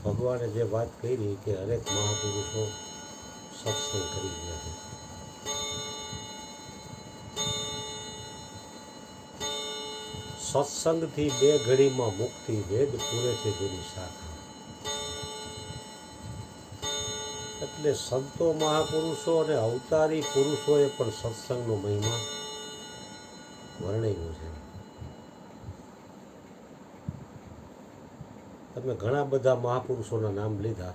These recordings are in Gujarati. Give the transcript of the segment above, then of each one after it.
ભગવાને જે વાત કરી કે હરેક મહાપુરુષો સત્સંગ કરી ગયા છે. સત્સંગથી બે ઘડીમાં મુક્તિ, વેદ પૂરે છે જેની શાખા. એટલે સંતો મહાપુરુષો અને અવતારી પુરુષોએ પણ સત્સંગનો મહિમા વર્ણવ્યો છે. તમે ઘણા બધા મહાપુરુષોના નામ લીધા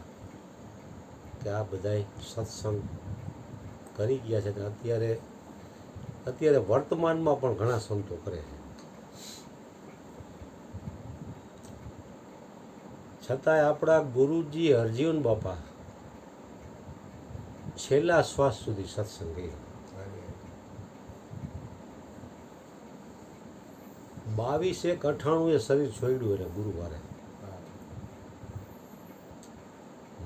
કે આ બધાય સત્સંગ કરી ગયા છે. અને અત્યારે વર્તમાનમાં પણ ઘણા સંતો કરે છે. છતાંય આપણા ગુરુજી અર્જુન બાપા છેલ્લા શ્વાસ સુધી સત્સંગ કર્યો. 22/1/98 શરીર છોડ્યું એને ગુરુવારે.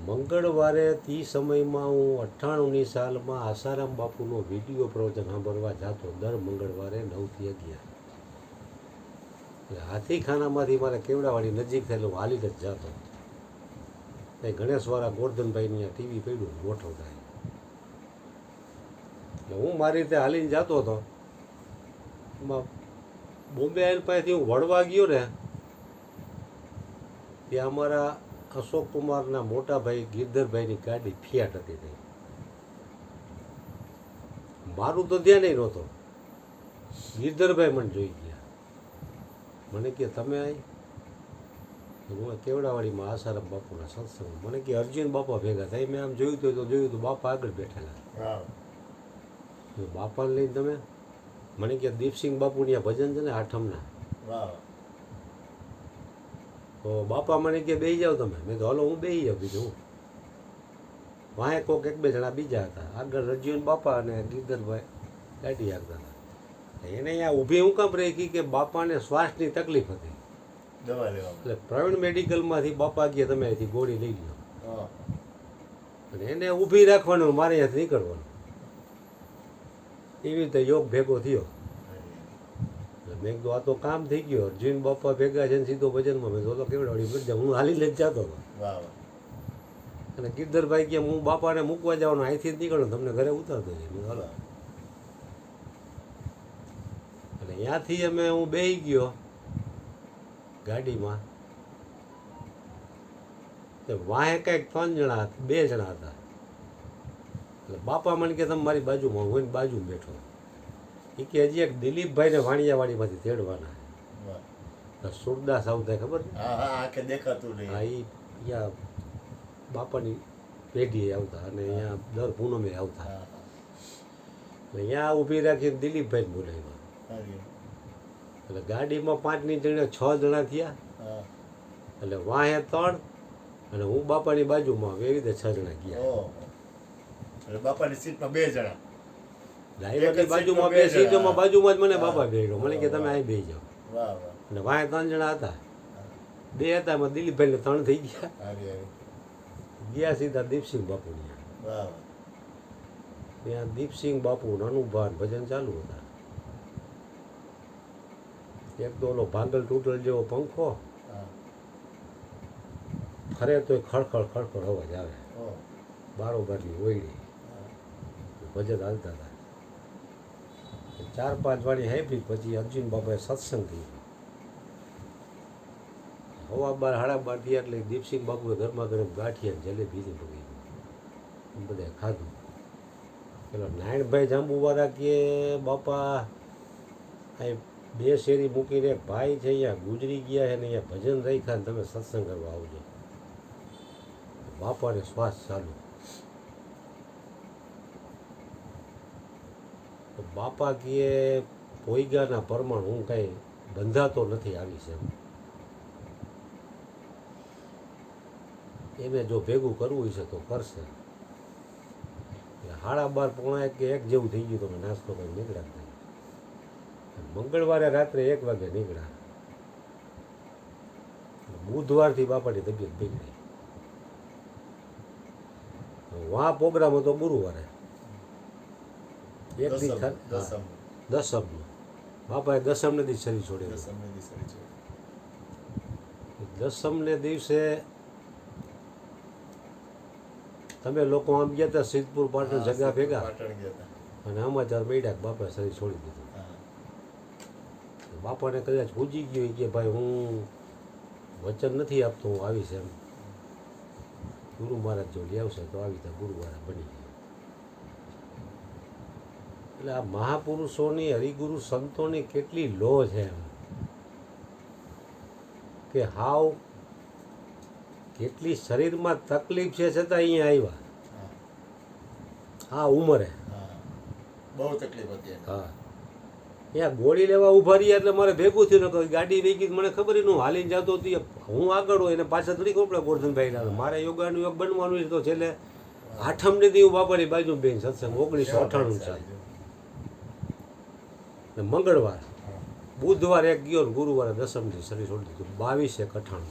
મંગળવારે તે સમયમાં હું 98ની સાલમાં આસારામ બાપુનો વિડીયો પ્રવચન સાંભળવા જતો દર મંગળવારે 9 થી 11. એટલે હાથીખાનામાંથી મારે કેવડાવાળી નજીક થયેલું હાલી જ જતો. એ ગણેશવાળા ગોરધનભાઈની ટીવી પડ્યું ગોઠવતા. એટલે હું મારી રીતે હાલીને જતો હતો. એમાં બોમ્બે આવેલ પાસેથી હું વળવા ગયો ને ત્યાં અમારા અશોક કુમારના મોટા ભાઈ ગિરધરભાઈની ગાડી ફિયાટ હતી. મારું તો ધ્યાન નહોતું. ગિરધરભાઈ મને જોઈ ગયા. મને કે તમે આવી? હું કેવડાવાડીમાં આસારામ બાપુના સત્સંગ. મને કે અર્જુન બાપા ભેગા થાય. મેં આમ જોયું તો બાપા આગળ બેઠેલા. બાપાને લઈને તમે? મને કે દીપસિંહ બાપુની આ ભજન છે ને આઠમના. તો બાપા મને કે બેસી જાઓ તમે. મેં તો હાલો હું બેસી જાઉં. બીજું હું વાંહે કોક 1-2 જણા બીજા હતા. આગળ અર્જુન બાપા અને ગિરધરભાઈ ગાડી આગળ હતા. એને અહીંયા ઊભી હું કામ રહી કે બાપાને શ્વાસની તકલીફ હતી. એટલે પ્રવીણ મેડિકલમાંથી બાપા ગયા તમે અહીંથી ગોળી લઈ લો. અને એને ઊભી રાખવાનું, મારે અહીંયાથી નીકળવાનું. એવી રીતે યોગ ભેગો થયો. મેં કીધું આ તો કામ થઈ ગયો. અર્જુન બાપા ભેગા છે ને સીધો ભજનમાં. મેં તો કેવડાવડી મજા. હું હાલીને જ જતો હતો. અને ગિરધરભાઈ કે હું બાપાને મૂકવા જવાનું, અહીંથી જ નીકળું, તમને ઘરે ઉતારતો જઈએ. હાલો. અને ત્યાંથી હું બેસી ગયો ગાડીમાં. વાંહે કંઈક 3 જણા 2 જણા હતા. એટલે બાપા મને કે તમે મારી બાજુમાં, હું એની બાજુમાં બેઠો. એ કે હજી એક દિલીપભાઈને વાણિયાવાડીમાંથી તેડવાના. સુરદાસ આવતા ખબર ને? હા, દેખાતું નહીં. હા, એ અહીંયા બાપાની પેઢીએ આવતા અને અહીંયા દર પૂનમે આવતા. અહીંયા ઊભી રાખીને દિલીપભાઈને બોલાવ્યા. એટલે ગાડીમાં 5ની જણે 6 જણા થયા. એટલે વાંહે 3 અને હું બાપાની બાજુમાં. એવી રીતે 6 જણા ગયા. બાપાની સીટમાં 2 જણા. ડ્રાઈવરની બાજુમાં 2 સીટોમાં બાજુમાં જ મને બાપા બેઠો. મને કે તમે અહીં બેસી જાઓ. અને વાંહે 3 જણા હતા. 2 હતા એમાં દિલીપભાઈને 3 થઈ ગયા. ગયા સીધા દીપસિંહ બાપુની. ત્યાં દીપસિંહ બાપુ નાનુભાન ભજન ચાલુ હતા. એક તો ઓલો ભાંગલ તૂટલ જેવો પંખો ફરે તો ખડખડ ખડખડ અવાજ આવે. બારોબારની ઓયડી ભજન હાલતા હતા. 4-5 વાળી હેપી. પછી અર્જુન બાપાએ સત્સંગ કર્યો. 12:30 થયા એટલે દીપસિંહ બાપુએ ગરમા ગરમ ગાંઠિયા જલેબી પકડી બધા ખાધું. પેલો નારાયણભાઈ જાંબુવાળા કે બાપા અહીં 2 શેરી મૂકીને એક ભાઈ છે અહીંયા ગુજરી ગયા છે ને અહીંયા ભજન રાખ્યા ને તમે સત્સંગ કરવા આવજો. બાપાને શ્વાસ ચાલુ. બાપા કહે પોઈગાના પ્રમાણ હું કાંઈ બંધાતો નથી આવી છે. એને જો ભેગું કરવું હશે તો કરશે. 12:30 કે 1 જેવું થઈ ગયું. તમે નાસ્તો કરી નીકળ્યા. મંગળવારે રાત્રે 1 વાગે નીકળ્યા. બુધવારથી બાપાની તબિયત બગડી. વાં પ્રોગ્રામ હતો ગુરુવારે. 1 દી દસમનો. બાપાએ દસમને દી શરીર છોડેલું. દસમને દિવસે છે. દસમને દિવસે તમે લોકો આમ ગયા હતા સિદ્ધપુર પાટણ હા, જગા ભેગા પાટણ ગયા હતા. અને સમાચાર મળ્યા કે બાપાએ શરીર છોડી દીધું. હા. બાપાને કદાચ પૂજી ગયો કે ભાઈ હું વચન નથી આપતો, હું આવીશ એમ. ગુરુ મહારાજ જો લઈ આવશે તો આવી તો ગુરુવારા બની ગયો. એટલે આ મહાપુરુષોની હરિગુરુ સંતોની કેટલી લો છે એમ કે હાવ કેટલી શરીરમાં તકલીફ છે છતાં અહીંયા આવ્યા હા. આ ઉંમરે. હા. બહુ તકલીફ હતી એને. હા ત્યાં ગોળી લેવા ઊભા રહ્યા એટલે મારે ભેગું થયું ને કોઈ ગાડી વહી ગઈ મને ખબર ન હાલીને જતો હતી હું આગળ હોય એને પાછળ થોડી ખબર પડે ગોરધનભાઈ ના મારે યોગાનું યોગ બનવાનું છે તો છેલ્લે આઠમને દી હું બાપાની બાજુ બેન સત્સંગ 1998 ચાલે ને મંગળવાર હા. બુધવાર એક ગયો ને ગુરુવારે દસમથી શરીર છોડી દીધું 22/1/98